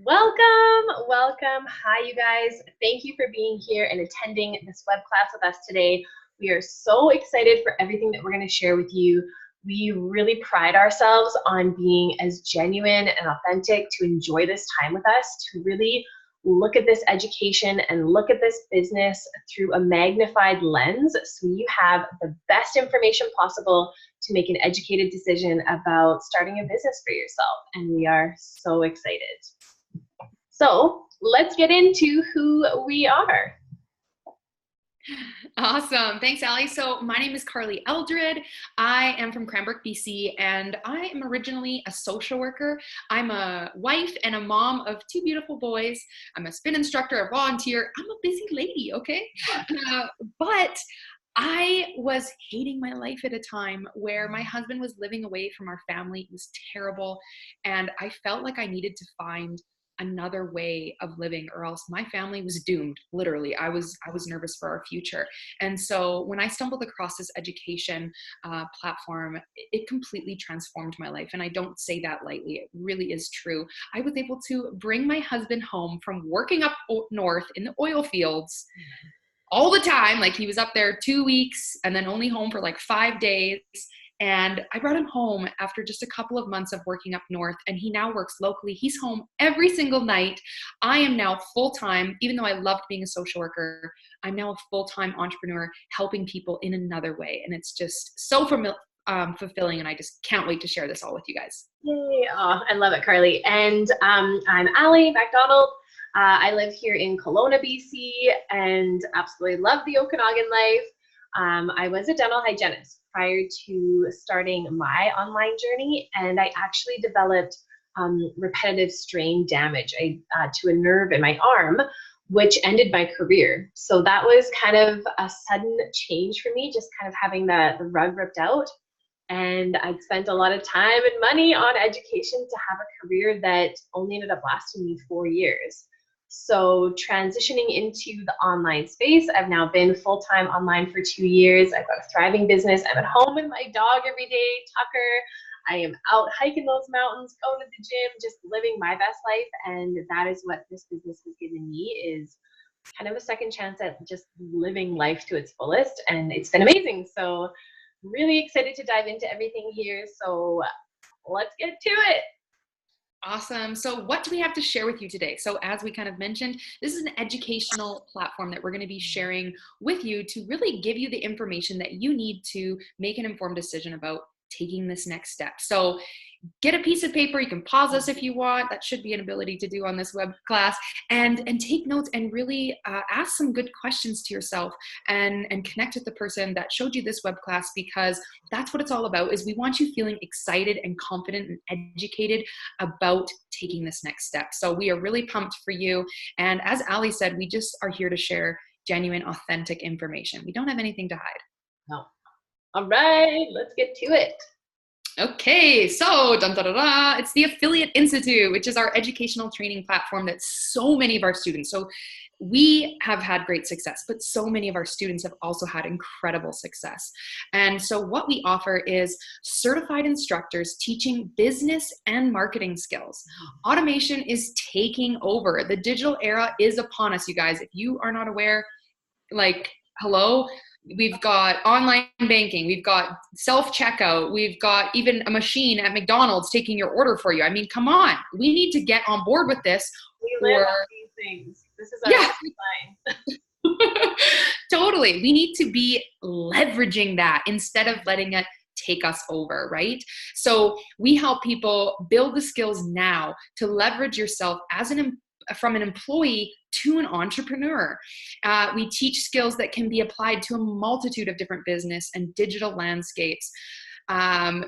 Welcome. Hi, you guys. Thank you for being here and attending this web class with us today. We are so excited for everything that we're going to share with you. We really pride ourselves on being as genuine and authentic to enjoy this time with us, to really look at this education and look at this business through a magnified lens so you have the best information possible to make an educated decision about starting a business for yourself. And we are so excited. So let's get into who we are. Awesome. Thanks, Allie. So my name is Carly Eldred. I am from Cranbrook, BC, and I am originally a social worker. I'm a wife and a mom of two beautiful boys. I'm a spin instructor, a volunteer. I'm a busy lady, okay? But I was hating my life at a time where my husband was living away from our family. It was terrible. And I felt like I needed to find another way of living, or else my family was doomed. Literally, I was nervous for our future. And so when I stumbled across this education platform, it completely transformed my life. And I don't say that lightly. It really is true. I was able to bring my husband home from working up north in the oil fields all the time. Like, he was up there 2 weeks and then only home for like 5 days. And I brought him home after just a couple of months of working up north, and he now works locally. He's home every single night. I am now full-time. Even though I loved being a social worker, I'm now a full-time entrepreneur helping people in another way. And it's just so fulfilling, and I just can't wait to share this all with you guys. Yay. Oh, I love it, Carly. And I'm Allie MacDonald. I live here in Kelowna, BC, and absolutely love the Okanagan life. I was a dental hygienist prior to starting my online journey, and I actually developed repetitive strain damage to a nerve in my arm, which ended my career. So that was kind of a sudden change for me, just kind of having the rug ripped out. And I'd spent a lot of time and money on education to have a career that only ended up lasting me 4 years. So transitioning into the online space, I've now been full-time online for 2 years. I've got a thriving business. I'm at home with my dog every day, Tucker. I am out hiking those mountains, going to the gym, just living my best life. And that is what this business has given me, is kind of a second chance at just living life to its fullest. And it's been amazing. So really excited to dive into everything here. So let's get to it. Awesome. So what do we have to share with you today? So as we kind of mentioned, this is an educational platform that we're going to be sharing with you to really give you the information that you need to make an informed decision about taking this next step. So get a piece of paper. You can pause us if you want. That should be an ability to do on this web class, and take notes and really ask some good questions to yourself and connect with the person that showed you this web class, because that's what it's all about. Is we want you feeling excited and confident and educated about taking this next step. So we are really pumped for you. And as Ali said, we just are here to share genuine, authentic information. We don't have anything to hide. No. All right, let's get to it. Okay, so it's the Affiliate Institute, which is our educational training platform that so many of our students, so we have had great success, but so many of our students have also had incredible success. And so what we offer is certified instructors teaching business and marketing skills. Automation is taking over. The digital era is upon us, you guys. If you are not aware, like, hello? We've got online banking, we've got self-checkout, we've got even a machine at McDonald's taking your order for you. I mean, come on, we need to get on board with this. We live on these things. This is our lifeline. Totally. We need to be leveraging that instead of letting it take us over, right? So we help people build the skills now to leverage yourself as from an employee to an entrepreneur. We teach skills that can be applied to a multitude of different business and digital landscapes.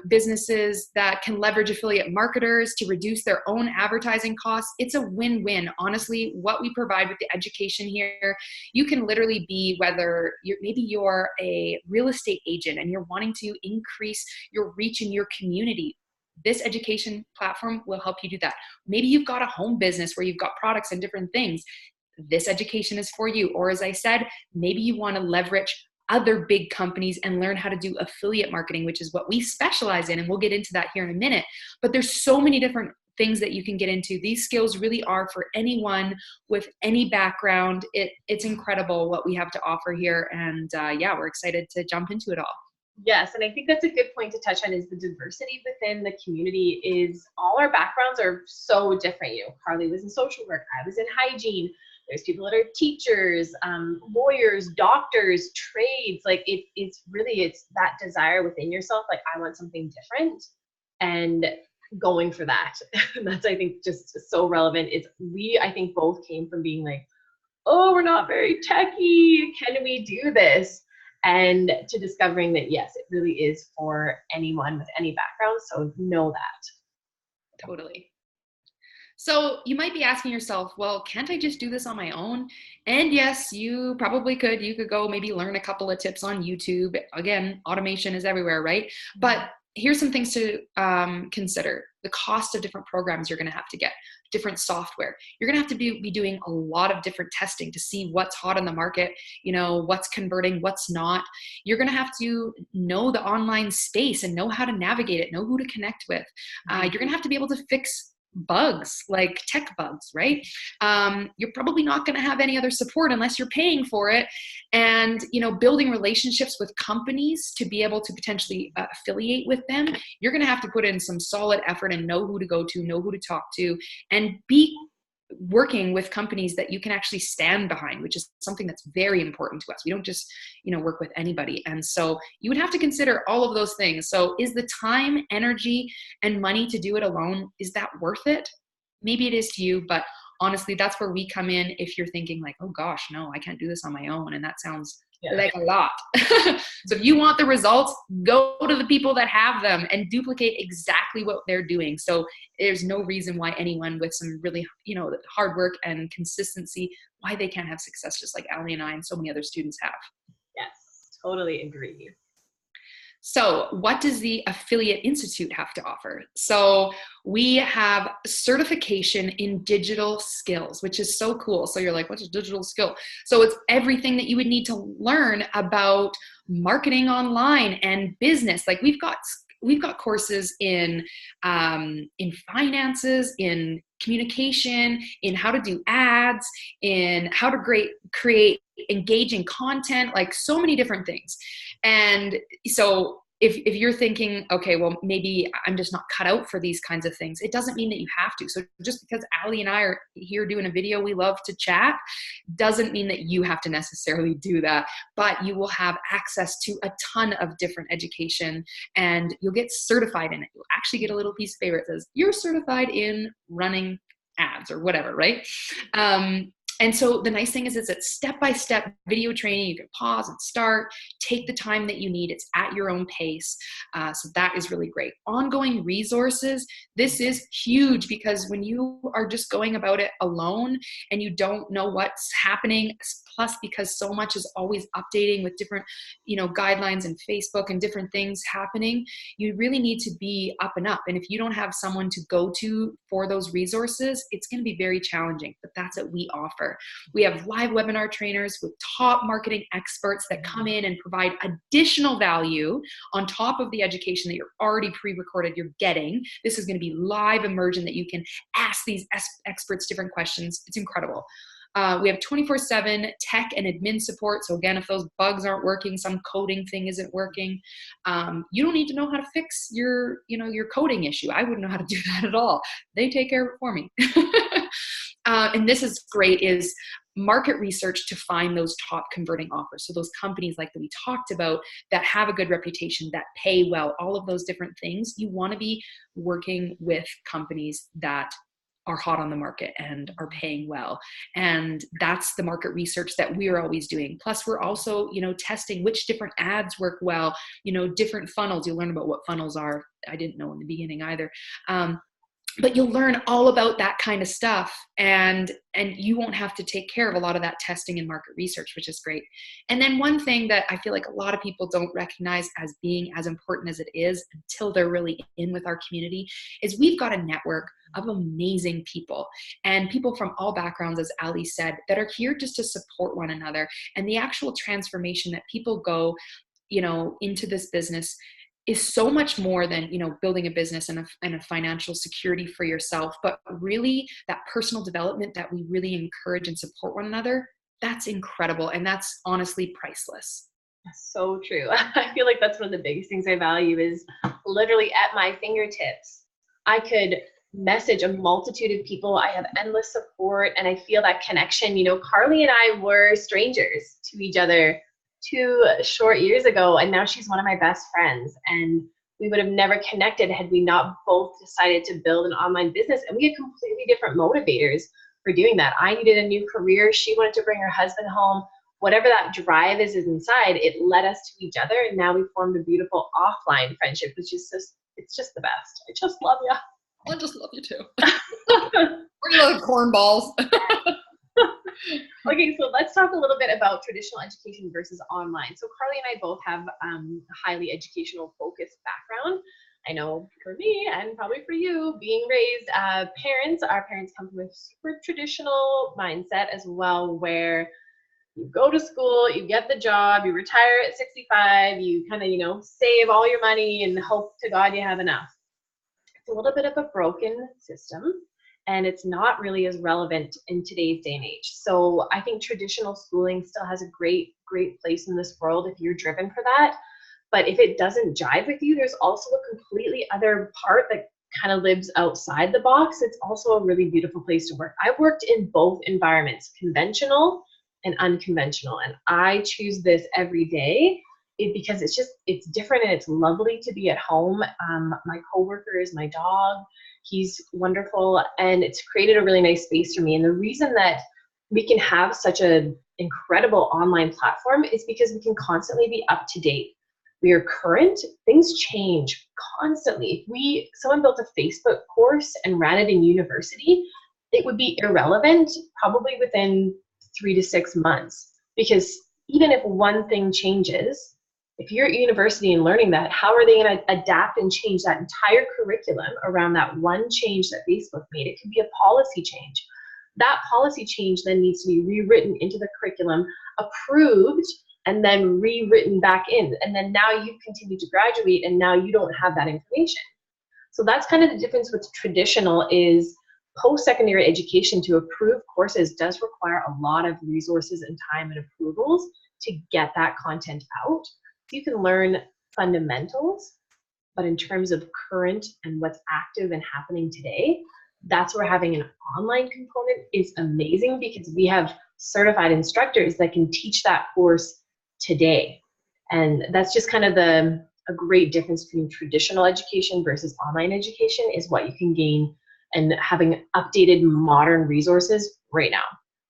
Businesses that can leverage affiliate marketers to reduce their own advertising costs. It's a win-win. Honestly, what we provide with the education here, you can literally be, whether maybe you're a real estate agent and you're wanting to increase your reach in your community. This education platform will help you do that. Maybe you've got a home business where you've got products and different things. This education is for you. Or as I said, maybe you want to leverage other big companies and learn how to do affiliate marketing, which is what we specialize in. And we'll get into that here in a minute. But there's so many different things that you can get into. These skills really are for anyone with any background. It's incredible what we have to offer here. And yeah, we're excited to jump into it all. Yes, and I think that's a good point to touch on, is the diversity within the community. Is all our backgrounds are so different. You know, Carly was in social work, I was in hygiene. There's people that are teachers, lawyers, doctors, trades. Like it's really, it's that desire within yourself. Like, I want something different, and going for that. That's, I think, just so relevant. I think both came from being like, oh, we're not very techy. Can we do this? And to discovering that, yes, it really is for anyone with any background. So know that. Totally. So you might be asking yourself, well, can't I just do this on my own? And yes, you probably could. You could go maybe learn a couple of tips on YouTube. Again, automation is everywhere, right? But here's some things to consider. The cost of different programs you're going to have to get, different software. You're going to have to be doing a lot of different testing to see what's hot on the market, you know, what's converting, what's not. You're going to have to know the online space and know how to navigate it, know who to connect with. You're going to have to be able to fix bugs, like tech bugs, right? You're probably not going to have any other support unless you're paying for it. And, you know, building relationships with companies to be able to potentially affiliate with them, you're going to have to put in some solid effort and know who to go to, know who to talk to, and be working with companies that you can actually stand behind, which is something that's very important to us. We don't just, you know, work with anybody. And so you would have to consider all of those things. So is the time, energy, and money to do it alone, is that worth it? Maybe it is to you, but honestly, that's where we come in. If you're thinking like, oh gosh, no, I can't do this on my own. And that sounds like a lot. So if you want the results, go to the people that have them and duplicate exactly what they're doing. So there's no reason why anyone with some really, you know, hard work and consistency, why they can't have success, just like Ali and I and so many other students have. Yes, totally agree. So what does the Affiliate Institute have to offer? So we have certification in digital skills, which is so cool. So you're like, what's a digital skill? So it's everything that you would need to learn about marketing online and business. Like we've got courses in finances, in communication, in how to do ads, in how to create engaging content, like so many different things. And so if you're thinking, okay, well, maybe I'm just not cut out for these kinds of things, it doesn't mean that you have to. So just because Ali and I are here doing a video, we love to chat, doesn't mean that you have to necessarily do that, but you will have access to a ton of different education and you'll get certified in it. You'll actually get a little piece of paper that says you're certified in running ads or whatever, right? And so the nice thing is it's a step-by-step video training. You can pause and start, take the time that you need. It's at your own pace. So that is really great. Ongoing resources. This is huge because when you are just going about it alone and you don't know what's happening, plus because so much is always updating with different, you know, guidelines and Facebook and different things happening, you really need to be up and up. And if you don't have someone to go to for those resources, it's going to be very challenging, but that's what we offer. We have live webinar trainers with top marketing experts that come in and provide additional value on top of the education that you're already pre-recorded, you're getting. This is going to be live immersion that you can ask these experts different questions. It's incredible. We have 24/7 tech and admin support. So again, if those bugs aren't working, some coding thing isn't working, you don't need to know how to fix your coding issue. I wouldn't know how to do that at all. They take care of it for me. And this is great, is market research to find those top converting offers. So those companies like that we talked about that have a good reputation, that pay well, all of those different things. You want to be working with companies that are hot on the market and are paying well. And that's the market research that we're always doing. Plus we're also, testing which different ads work well, different funnels. You'll learn about what funnels are. I didn't know in the beginning either. But you'll learn all about that kind of stuff, and you won't have to take care of a lot of that testing and market research, which is great. And then one thing that I feel like a lot of people don't recognize as being as important as it is until they're really in with our community is we've got a network of amazing people, and people from all backgrounds, as Ali said, that are here just to support one another. And the actual transformation that people go, into this business, is so much more than, building a business and a financial security for yourself, but really that personal development that we really encourage and support one another. That's incredible. And that's honestly priceless. So true. I feel like that's one of the biggest things I value is literally at my fingertips. I could message a multitude of people. I have endless support and I feel that connection. Carly and I were strangers to each other 2 short years ago, and now she's one of my best friends. And we would have never connected had we not both decided to build an online business. And we had completely different motivators for doing that. I needed a new career. She wanted to bring her husband home. Whatever that drive is inside, it led us to each other. And now we formed a beautiful offline friendship, which is it's just the best. I just love you. I just love you too. We're little cornballs. Okay, so let's talk a little bit about traditional education versus online. So Carly and I both have a highly educational focused background. I know for me and probably for you, being raised our parents come from a super traditional mindset as well, where you go to school, you get the job, you retire at 65, you kind of, save all your money and hope to God you have enough. It's a little bit of a broken system, and it's not really as relevant in today's day and age. So I think traditional schooling still has a great place in this world if you're driven for that. But if it doesn't jive with you, there's also a completely other part that kind of lives outside the box. It's also a really beautiful place to work. I've worked in both environments, conventional and unconventional, and I choose this every day because it's different and it's lovely to be at home. My coworker is my dog. He's wonderful, and it's created a really nice space for me. And the reason that we can have such an incredible online platform is because we can constantly be up to date. We are current. Things change constantly. If someone built a Facebook course and ran it in university, it would be irrelevant probably within 3 to 6 months, because even if one thing changes, if you're at university and learning that, how are they going to adapt and change that entire curriculum around that one change that Facebook made? It could be a policy change. That policy change then needs to be rewritten into the curriculum, approved, and then rewritten back in. And then now you continue to graduate, and now you don't have that information. So that's kind of the difference with traditional is post-secondary education. To approve courses does require a lot of resources and time and approvals to get that content out. You can learn fundamentals, but in terms of current and what's active and happening today, that's where having an online component is amazing, because we have certified instructors that can teach that course today. And that's just kind of a great difference between traditional education versus online education, is what you can gain and having updated modern resources right now,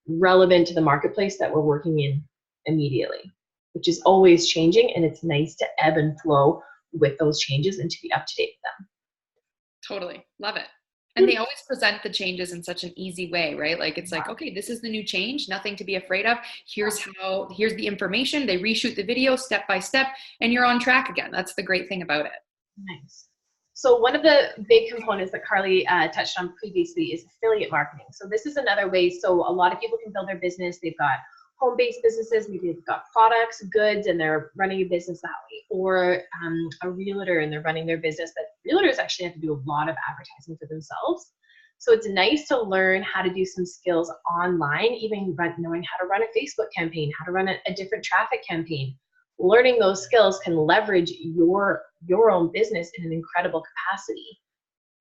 relevant to the marketplace that we're working in immediately, which is always changing, and it's nice to ebb and flow with those changes and to be up to date with them. Totally. Love it. And they always present the changes in such an easy way, right? Like, it's like, okay, this is the new change, nothing to be afraid of. Here's the information. They reshoot the video step by step, and you're on track again. That's the great thing about it. Nice. So one of the big components that Carly touched on previously is affiliate marketing. So this is another way. So a lot of people can build their business. They've got home-based businesses, maybe they've got products, goods, and they're running a business that way, or a realtor and they're running their business. But realtors actually have to do a lot of advertising for themselves. So it's nice to learn how to do some skills online, even knowing how to run a Facebook campaign, how to run a different traffic campaign. Learning those skills can leverage your own business in an incredible capacity.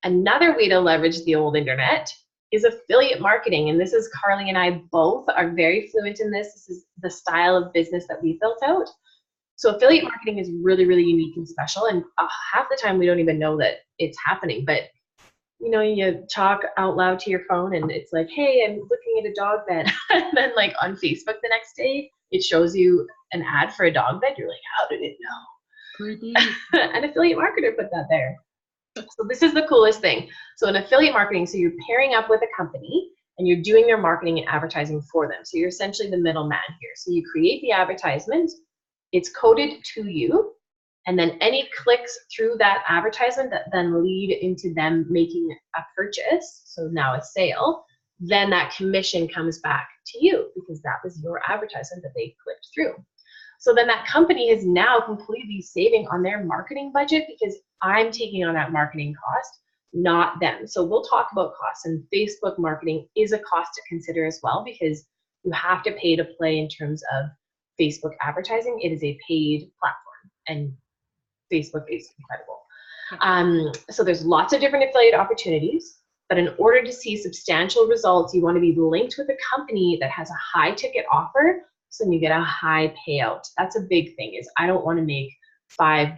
Another way to leverage the old internet is affiliate marketing. And this is Carly and I both are very fluent in this. This is the style of business that we built out. So affiliate marketing is really, really unique and special. And half the time we don't even know that it's happening. But you talk out loud to your phone and it's like, hey, I'm looking at a dog bed. And then like on Facebook the next day, it shows you an ad for a dog bed. You're like, how did it know? Creepy. An affiliate marketer put that there. So this is the coolest thing. So in affiliate marketing, so you're pairing up with a company and you're doing their marketing and advertising for them. So you're essentially the middleman here. So you create the advertisement, it's coded to you, and then any clicks through that advertisement that then lead into them making a purchase, so now a sale, then that commission comes back to you because that was your advertisement that they clicked through. So then that company is now completely saving on their marketing budget because I'm taking on that marketing cost, not them. So we'll talk about costs, and Facebook marketing is a cost to consider as well, because you have to pay to play in terms of Facebook advertising. It is a paid platform, and Facebook is incredible. So there's lots of different affiliate opportunities, but in order to see substantial results, you want to be linked with a company that has a high ticket offer, so then you get a high payout. That's a big thing, is I don't want to make $5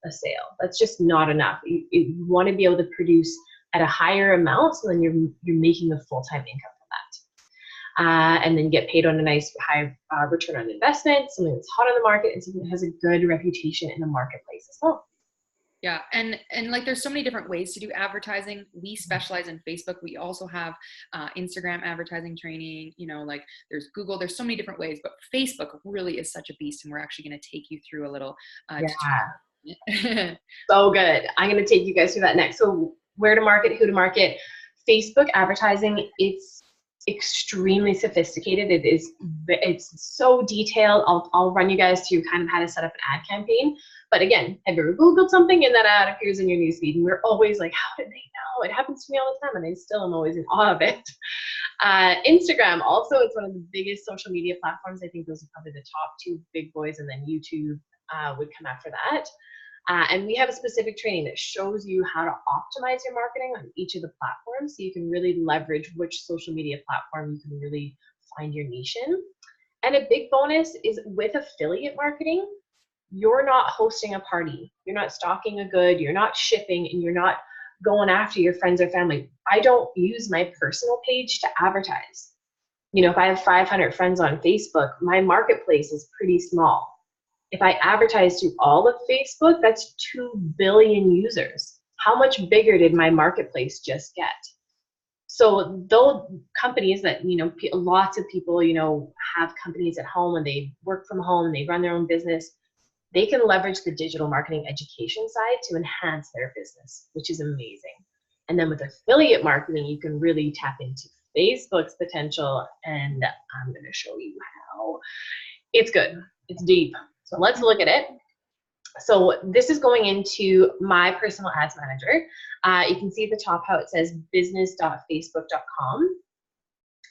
a sale. That's just not enough. You want to be able to produce at a higher amount, so then you're making a full-time income from that. And then get paid on a nice high return on investment, something that's hot on the market, and something that has a good reputation in the marketplace as well. Yeah, and like there's so many different ways to do advertising. We specialize in Facebook. We also have Instagram advertising training, you know, like there's Google, there's so many different ways, but Facebook really is such a beast, and we're actually going to take you through a little yeah. So good. I'm going to take you guys through that next. So where to market, who to market. Facebook advertising, it's extremely sophisticated. It's so detailed. I'll run you guys through kind of how to set up an ad campaign. But again, have you ever Googled something and that ad appears in your newsfeed? And we're always like, how did they know? It happens to me all the time, and I still am always in awe of it. Instagram, also, it's one of the biggest social media platforms. I think those are probably the top two big boys, and then YouTube would come after that. And we have a specific training that shows you how to optimize your marketing on each of the platforms, so you can really leverage which social media platform you can really find your niche in. And a big bonus is with affiliate marketing, you're not hosting a party, you're not stocking a good, you're not shipping, and you're not going after your friends or family. I don't use my personal page to advertise. You know, if I have 500 friends on Facebook, my marketplace is pretty small. If I advertise to all of Facebook, that's 2 billion users. How much bigger did my marketplace just get? So those companies that, you know, lots of people, you know, have companies at home and they work from home and they run their own business, they can leverage the digital marketing education side to enhance their business, which is amazing. And then with affiliate marketing, you can really tap into Facebook's potential, and I'm going to show you how. It's good. It's deep. So let's look at it. So this is going into my personal ads manager. You can see at the top how it says business.facebook.com.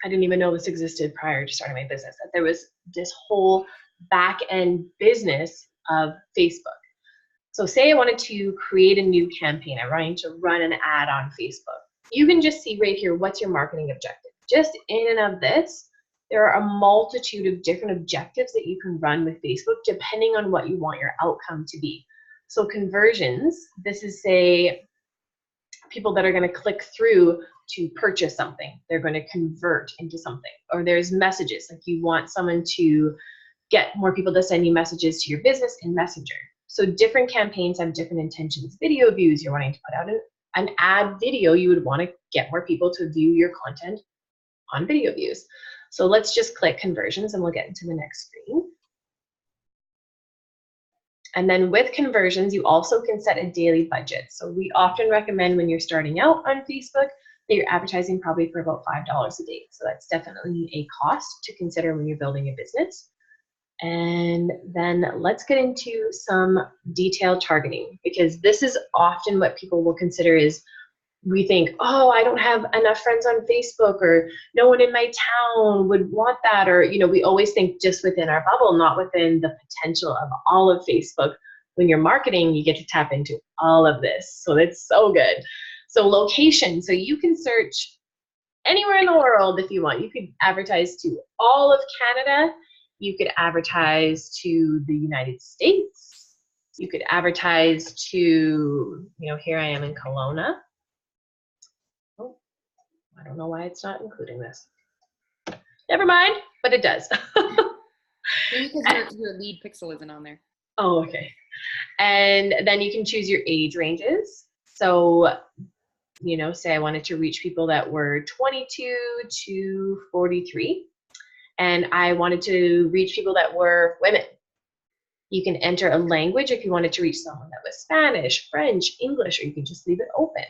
I didn't even know this existed prior to starting my business, that there was this whole back end business of Facebook. So say I wanted to create a new campaign. I wanted to run an ad on Facebook. You can just see right here, what's your marketing objective? Just in and of this, there are a multitude of different objectives that you can run with Facebook depending on what you want your outcome to be. So conversions, this is say people that are going to click through to purchase something. They're going to convert into something. Or there's messages, like you want someone to get more people to send you messages to your business in Messenger. So different campaigns have different intentions. Video views, you're wanting to put out an ad video, you would want to get more people to view your content on video views. So let's just click conversions and we'll get into the next screen. And then with conversions, you also can set a daily budget. So we often recommend when you're starting out on Facebook that you're advertising probably for about $5 a day. So that's definitely a cost to consider when you're building a business. And then let's get into some detailed targeting, because this is often what people will consider is, we think, oh, I don't have enough friends on Facebook, or no one in my town would want that. Or, you know, we always think just within our bubble, not within the potential of all of Facebook. When you're marketing, you get to tap into all of this. So it's so good. So location, so you can search anywhere in the world if you want. You could advertise to all of Canada. You could advertise to the United States. You could advertise to, you know, here I am in Kelowna. Oh, I don't know why it's not including this. Never mind, but it does. Maybe because your lead pixel isn't on there. Oh, okay. And then you can choose your age ranges. So, you know, say I wanted to reach people that were 22 to 43. And I wanted to reach people that were women. You can enter a language if you wanted to reach someone that was Spanish, French, English, or you can just leave it open.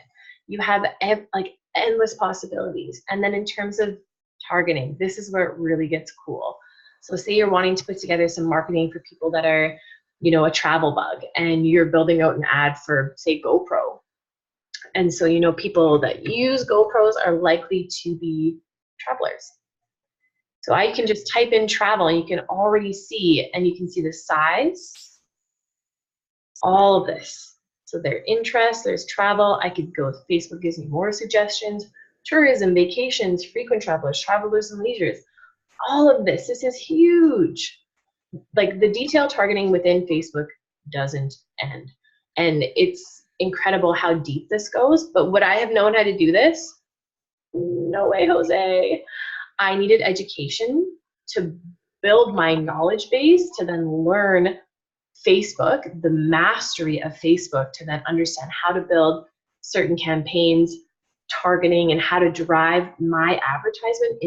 You have like endless possibilities. And then in terms of targeting, this is where it really gets cool. So say you're wanting to put together some marketing for people that are, you know, a travel bug, and you're building out an ad for, say, GoPro. And so, you know, people that use GoPros are likely to be travelers. So I can just type in travel and you can already see, and you can see the size, all of this. So their interests, there's travel. I could go, Facebook gives me more suggestions, tourism, vacations, frequent travelers and leisures. All of this is huge. Like the detailed targeting within Facebook doesn't end. And it's incredible how deep this goes. But would I have known how to do this? No way, Jose. I needed education to build my knowledge base to then learn Facebook, the mastery of Facebook, to then understand how to build certain campaigns, targeting, and how to drive my advertisement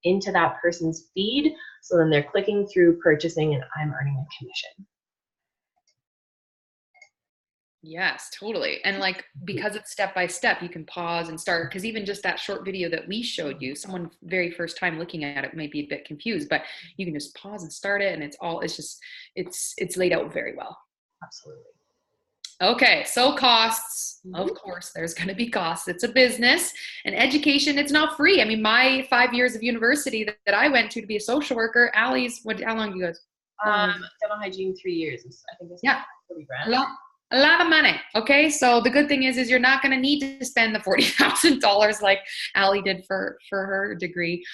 into that person's feed. So then they're clicking through, purchasing, and I'm earning a commission. Yes, totally. And like, because it's step by step, you can pause and start, because even just that short video that we showed you, someone very first time looking at it may be a bit confused, but you can just pause and start it, and it's laid out very well. Absolutely. Okay, so costs, of course, there's going to be costs. It's a business, and education, it's not free. I mean, my 5 years of university that I went to be a social worker, Allie's, how long do you guys? Dental hygiene, 3 years. I think it's $40,000. A lot of money. Okay, so the good thing is you're not going to need to spend the $40,000 like Allie did for her degree.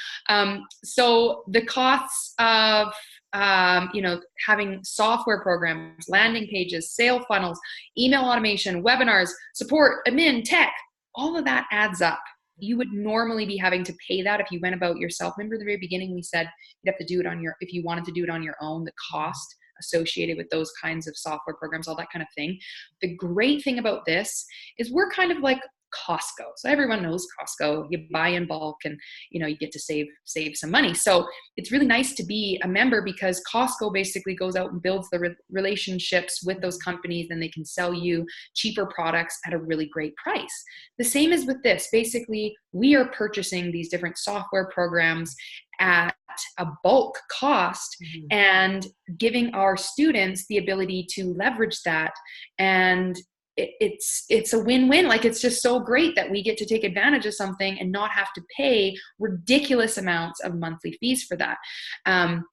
So the costs of having software programs, landing pages, sale funnels, email automation, webinars, support, admin, tech, all of that adds up. You would normally be having to pay that if you went about yourself. Remember at the very beginning we said you'd have to do it if you wanted to do it on your own, the cost associated with those kinds of software programs, all that kind of thing. The great thing about this is we're kind of like Costco. So everyone knows Costco. You buy in bulk, and you get to save some money. So it's really nice to be a member, because Costco basically goes out and builds the relationships with those companies, and they can sell you cheaper products at a really great price. The same is with this. Basically, we are purchasing these different software programs at a bulk cost, and giving our students the ability to leverage that. And it's a win-win. Like, it's just so great that we get to take advantage of something and not have to pay ridiculous amounts of monthly fees for that. And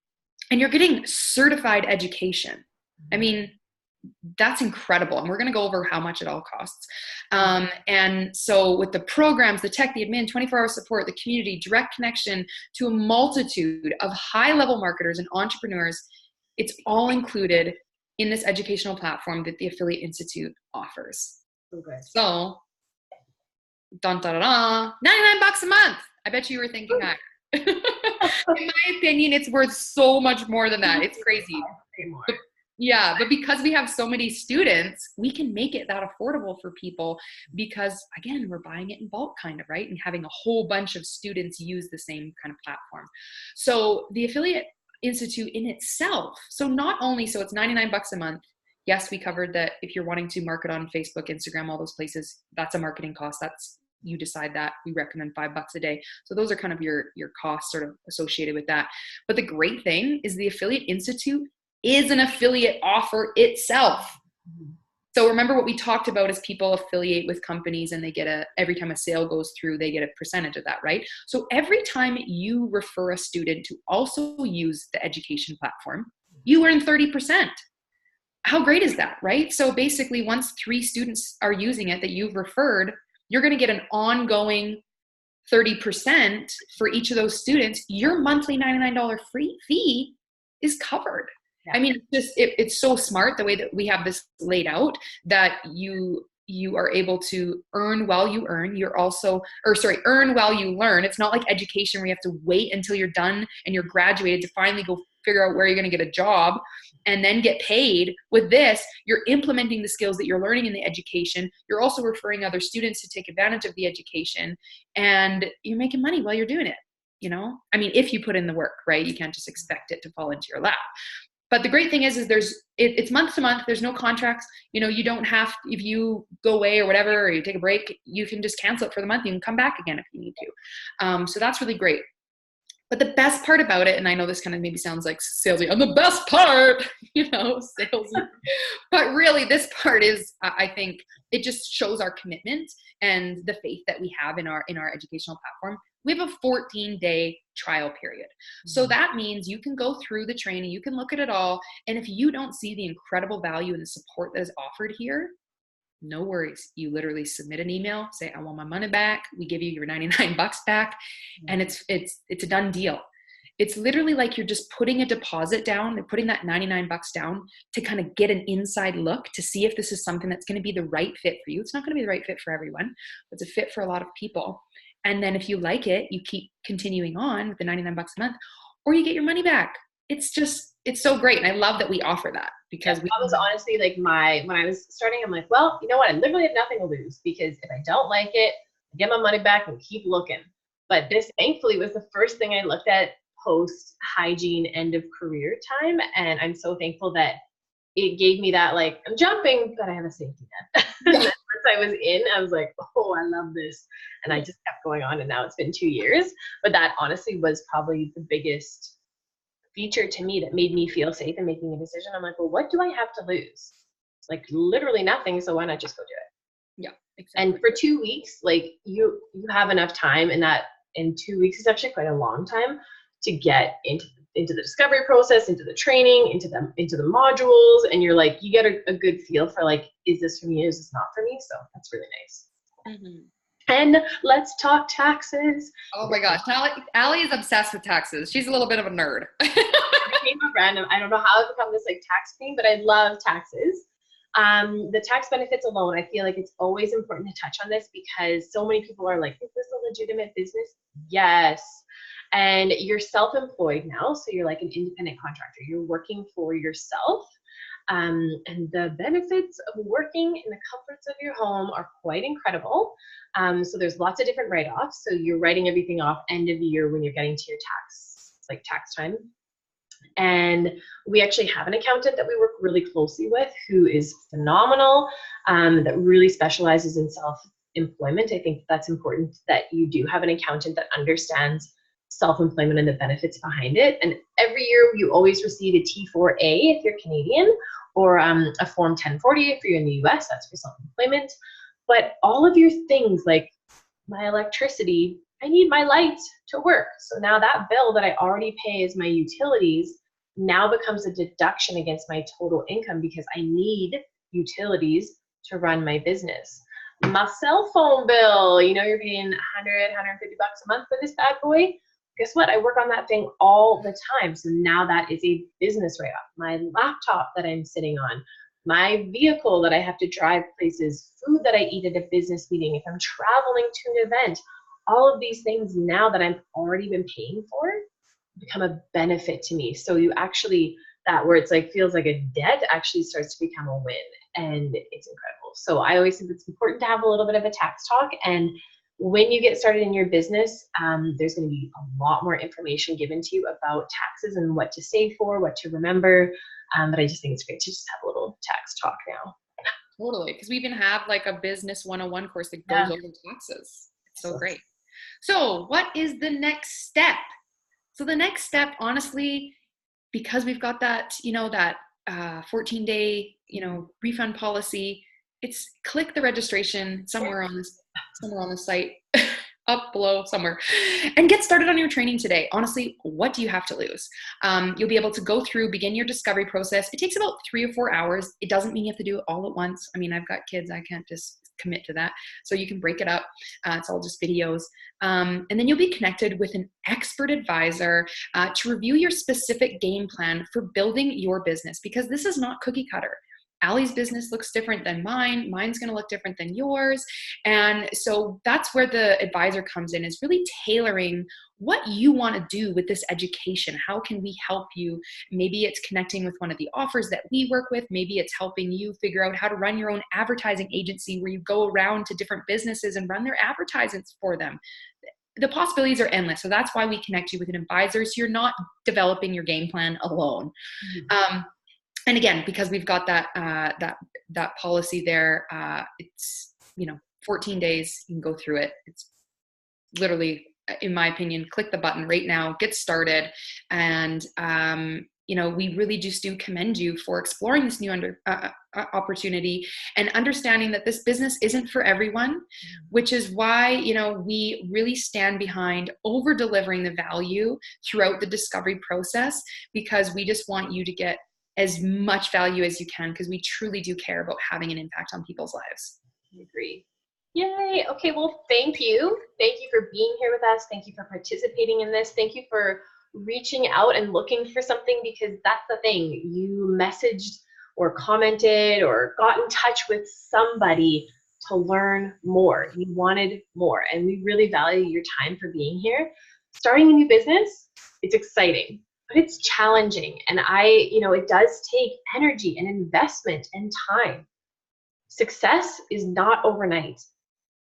you're getting certified education. I mean, that's incredible. And we're going to go over how much it all costs. And so with the programs, the tech, the admin, 24-hour support, the community, direct connection to a multitude of high-level marketers and entrepreneurs, it's all included in this educational platform that the Affiliate Institute offers. Okay. So, dun, dun, dun, dun, $99 a month. I bet you were thinking higher. In my opinion, it's worth so much more than that. It's crazy. But because we have so many students, we can make it that affordable for people, because again, we're buying it in bulk kind of, right? And having a whole bunch of students use the same kind of platform. So the Affiliate Institute in itself, so it's $99 a month. Yes, we covered that if you're wanting to market on Facebook, Instagram, all those places, that's a marketing cost. You decide that. We recommend $5 a day. So those are kind of your costs sort of associated with that. But the great thing is the Affiliate Institute is an affiliate offer itself. So remember what we talked about is people affiliate with companies, and they get every time a sale goes through, they get a percentage of that, right? So every time you refer a student to also use the education platform, you earn 30%. How great is that, right? So basically, once 3 students are using it that you've referred, you're going to get an ongoing 30% for each of those students. Your monthly $99 free fee is covered. I mean, it's so smart the way that we have this laid out, that you are able to earn while you earn. Earn while you learn. It's not like education where you have to wait until you're done and you're graduated to finally go figure out where you're going to get a job and then get paid. With this, you're implementing the skills that you're learning in the education. You're also referring other students to take advantage of the education, and you're making money while you're doing it. I mean, if you put in the work, right? You can't just expect it to fall into your lap. But the great thing is it's month to month. There's no contracts. You don't have, if you go away or whatever, or you take a break, you can just cancel it for the month. You can come back again if you need to. So that's really great. But the best part about it, and I know this kind of maybe sounds like salesy, and the best part, salesy, but really this part is, I think it just shows our commitment and the faith that we have in our educational platform. We have a 14-day trial period. So that means you can go through the training, you can look at it all. And if you don't see the incredible value and the support that is offered here, no worries. You literally submit an email, say, I want my money back. We give you your 99 bucks back. And it's a done deal. It's literally like you're just putting a deposit down. They're putting that 99 bucks down to kind of get an inside look to see if this is something that's going to be the right fit for you. It's not going to be the right fit for everyone, but it's a fit for a lot of people. And then if you like it, you keep continuing on with the 99 bucks a month, or you get your money back. It's so great. And I love that we offer that, because that was honestly like when I was starting, I'm like, well, you know what? I literally have nothing to lose, because if I don't like it, I get my money back and keep looking. But this thankfully was the first thing I looked at post hygiene end of career time. And I'm so thankful that it gave me that, like, I'm jumping, but I have a safety net. And then once I was in, I was like, oh, I love this. And I just kept going on, and now it's been 2 years. But that honestly was probably the biggest feature to me that made me feel safe in making a decision. I'm like, well, what do I have to lose? Like literally nothing. So why not just go do it? Yeah, exactly. And for 2 weeks, like you have enough time, and that in 2 weeks is actually quite a long time to get into the discovery process, into the training, into the modules. And you're like, you get a good feel for like, is this for me? Is this not for me? So that's really nice. Mm-hmm. And let's talk taxes. Oh my gosh. Allie is obsessed with taxes. She's a little bit of a nerd. I became a random, I don't know how I've become this like tax queen, but I love taxes. The tax benefits alone, I feel like it's always important to touch on this, because so many people are like, is this a legitimate business? Yes. And you're self-employed now. So you're like an independent contractor. You're working for yourself. And the benefits of working in the comforts of your home are quite incredible. So there's lots of different write-offs. So you're writing everything off end of year when you're getting to your tax time. And we actually have an accountant that we work really closely with, who is phenomenal, that really specializes in self-employment. I think that's important, that you do have an accountant that understands self-employment and the benefits behind it. And every year you always receive a T4A if you're Canadian, or a Form 1040 if you're in the US, that's for self-employment. But all of your things, like my electricity, I need my light to work. So now that bill that I already pay as my utilities now becomes a deduction against my total income, because I need utilities to run my business. My cell phone bill, you're paying 100, 150 bucks a month for this bad boy. Guess what? I work on that thing all the time. So now that is a business write-off. My laptop that I'm sitting on, my vehicle that I have to drive places, food that I eat at a business meeting, if I'm traveling to an event, all of these things now that I've already been paying for become a benefit to me. So you actually, that where it's like feels like a debt actually starts to become a win, and it's incredible. So I always think it's important to have a little bit of a tax talk. And when you get started in your business, there's going to be a lot more information given to you about taxes and what to save for, what to remember. But I just think it's great to just have a little tax talk now. Totally, because we even have like a business 101 course that goes over taxes. It's so great. So what is the next step? So the next step, honestly, because we've got that, that 14-day, refund policy, it's click the registration somewhere on the site, up below somewhere, and get started on your training today. Honestly, what do you have to lose? You'll be able to begin your discovery process. It takes about 3 or 4 hours. It doesn't mean you have to do it all at once. I mean, I've got kids. I can't just commit to that. So you can break it up. It's all just videos. And then you'll be connected with an expert advisor to review your specific game plan for building your business, because this is not cookie cutter. Allie's business looks different than mine. Mine's going to look different than yours. And so that's where the advisor comes in, is really tailoring what you want to do with this education. How can we help you? Maybe it's connecting with one of the offers that we work with. Maybe it's helping you figure out how to run your own advertising agency, where you go around to different businesses and run their advertisements for them. The possibilities are endless. So that's why we connect you with an advisor, so you're not developing your game plan alone. Mm-hmm. And again, because we've got that policy there, it's 14 days. You can go through it. It's literally in my opinion, click the button right now, get started. And, you know, we really just do commend you for exploring this new opportunity and understanding that this business isn't for everyone, which is why, you know, we really stand behind over delivering the value throughout the discovery process, because we just want you to get as much value as you can, because we truly do care about having an impact on people's lives. I agree. Yay. Okay, well, thank you. Thank you for being here with us. Thank you for participating in this. Thank you for reaching out and looking for something, because that's the thing. You messaged or commented or got in touch with somebody to learn more. You wanted more, and we really value your time for being here. Starting a new business, it's exciting, but it's challenging. And it does take energy and investment and time. Success is not overnight.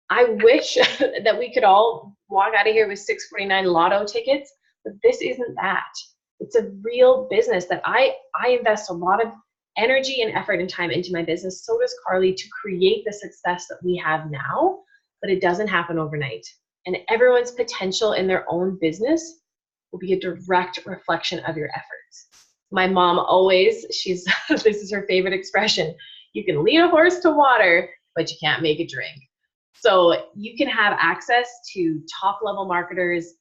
I wish that we could all walk out of here with 649 lotto tickets, but this isn't that. It's a real business that I invest a lot of energy and effort and time into my business. So does Carly, to create the success that we have now, but it doesn't happen overnight. And everyone's potential in their own business will be a direct reflection of your efforts. My mom always, this is her favorite expression: you can lead a horse to water, but you can't make it drink. So you can have access to top level marketers,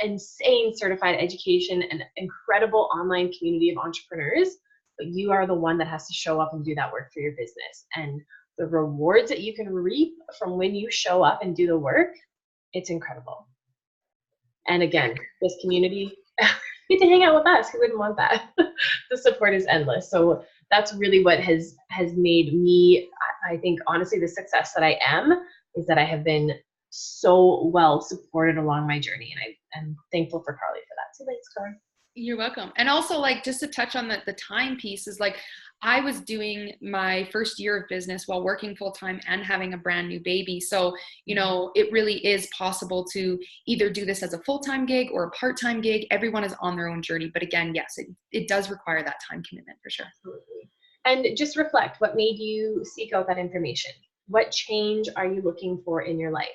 insane certified education, and incredible online community of entrepreneurs, but you are the one that has to show up and do that work for your business. And the rewards that you can reap from when you show up and do the work, it's incredible. And again, this community, get to hang out with us. Who wouldn't want that? The support is endless. So that's really what has made me, I think, honestly, the success that I am, is that I have been so well supported along my journey. And I'm thankful for Carly for that. So thanks, Carly. You're welcome. And also, like, just to touch on the time piece, is like, I was doing my first year of business while working full time and having a brand new baby. So, you know, it really is possible to either do this as a full-time gig or a part-time gig. Everyone is on their own journey. But again, yes, it does require that time commitment for sure. Absolutely. And just reflect, what made you seek out that information? What change are you looking for in your life?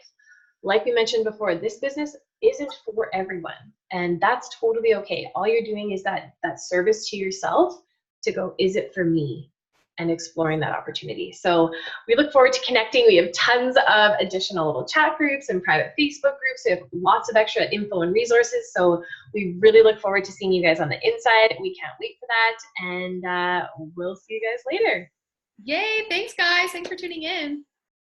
Like we mentioned before, this business isn't for everyone, and that's totally okay. All you're doing is that service to yourself to go, is it for me? And exploring that opportunity. So we look forward to connecting. We have tons of additional little chat groups and private Facebook groups. We have lots of extra info and resources. So we really look forward to seeing you guys on the inside. We can't wait for that. And we'll see you guys later. Yay. Thanks, guys. Thanks for tuning in.